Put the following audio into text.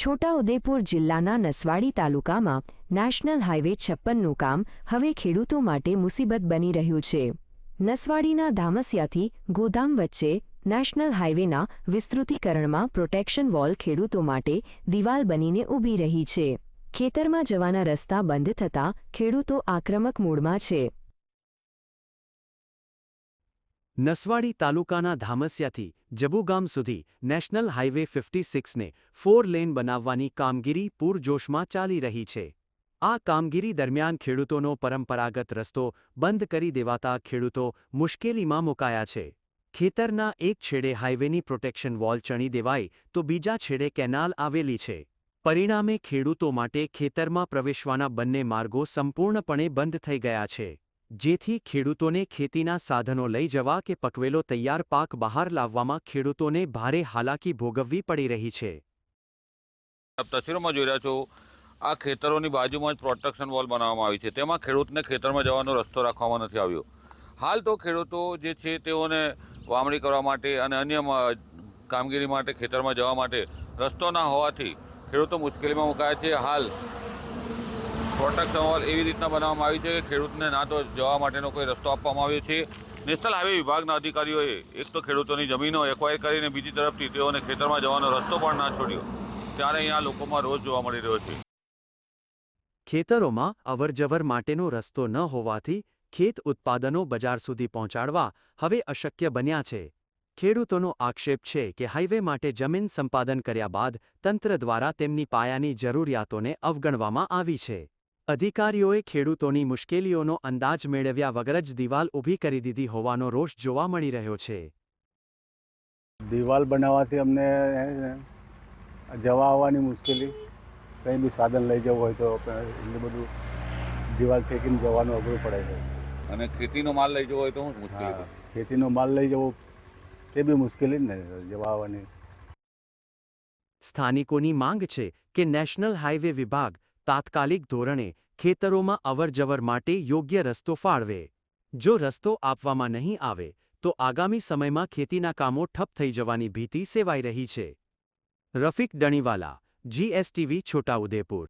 છોટાઉદેપુર જિલ્લાના નસવાડી તાલુકામાં national highway 56નું કામ હવે ખેડૂતો માટે મુસીબત બની રહ્યું છે। નસવાડીના ધામસિયાથી ગોધામ વચ્ચે નેશનલ હાઇવેના વિસ્તૃતીકરણમાં પ્રોટેક્શન વોલ ખેડૂતો માટે દિવાલ બનીને ઊભી રહી છે। ખેતરમાં જવાના રસ્તા બંધ થતાં ખેડૂતો આક્રમક મૂડમાં છે। નસવાડી તાલુકાના ધામસિયાથી જબુગામ સુધી નેશનલ હાઇવે 56ને 4 લેન બનાવવાની કામગીરી પૂરજોશમાં ચાલી રહી છે। આ કામગીરી દરમિયાન ખેડૂતોનો પરંપરાગત રસ્તો બંધ કરી દેવાતા ખેડૂતો મુશ્કેલીમાં મુકાયા છે। ખેતરના એક છેડે હાઇવેની પ્રોટેક્શન વોલ ચણી દેવાઈ તો બીજા છેડે કેનાલ આવેલી છે। પરિણામે ખેડૂતો માટે ખેતરમાં પ્રવેશવાના બંને માર્ગો સંપૂર્ણપણે બંધ થઈ ગયા છે, જેથી ખેડૂતોને ખેતીના સાધનો લઈ જવા કે પકવેલો તૈયાર પાક બહાર લાવવામાં ખેડૂતોને ભારે હાલાકી ભોગવવી પડી રહી છે। તસવીરોમાં જોઈ રહ્યા છો, આ ખેતરોની બાજુમાં જ પ્રોટેક્શન વોલ બનાવવામાં આવી છે। તેમાં ખેડૂતને ખેતરમાં જવાનો રસ્તો રાખવામાં નથી આવ્યો। હાલ તો ખેડૂતો જે છે તેઓને વાવણી કરવા માટે અને અન્ય કામગીરી માટે ખેતરમાં જવા માટે રસ્તો ના હોવાથી ખેડૂતો મુશ્કેલીમાં મુકાયા છે। હાલ પ્રોટેક્શન વોલ એવી રીતના બનાવવામાં આવી છે કે ખેડૂતને ના તો જવા માટેનો કોઈ રસ્તો આપવામાં આવ્યો છે। નેશનલ હાઇવે વિભાગના અધિકારીઓએ એક તો ખેડૂતોની જમીનો એક્વાયર કરીને બીજી તરફથી તેઓને ખેતરમાં જવાનો રસ્તો પણ ના છોડ્યો, ત્યારે અહીંયા લોકોમાં રોષ જોવા મળી રહ્યો છે। ખેતરોમાં અવરજવર માટેનો રસ્તો ન હોવાથી ખેત ઉત્પાદનો બજાર સુધી પહોંચાડવા હવે અશક્ય બન્યા છે। ખેડૂતોનો આક્ષેપ છે કે હાઇવે માટે જમીન સંપાદન કર્યા બાદ તંત્ર દ્વારા તેમની પાયાની જરૂરિયાતોને અવગણવામાં આવી છે। અધિકારીઓએ ખેડૂતોની મુશ્કેલીઓનો અંદાજ મેળવ્યા વગર જ દિવાલ ઊભી કરી દીધી હોવાનો રોષ જોવા મળી રહ્યો છે। દિવાલ બનાવવાથી અમને જવા આવવાની મુશ્કેલી, કંઈ બી સાધન લઈ જવું હોય તો એટલું બધું દિવાલ ફેંકીને જવાનું અઘરું પડે છે। અને ખેતીનો માલ લઈ જવો હોય તો શું મુશ્કેલી? ખેતીનો માલ લઈ જવો તે બી મુશ્કેલી જ ને જવા આવવાની। સ્થાનિકોની માંગ છે કે નેશનલ હાઇવે વિભાગ તાત્કાલિક ધોરણે ખેતરોમાં અવરજવર માટે યોગ્ય રસ્તો ફાળવે। જો રસ્તો આપવામાં નહીં આવે તો આગામી સમયમાં ખેતીના કામો ઠપ થઈ જવાની ભીતિ સેવાઈ રહી છે। રફીક ડણીવાલા, GSTV, છોટાઉદેપુર।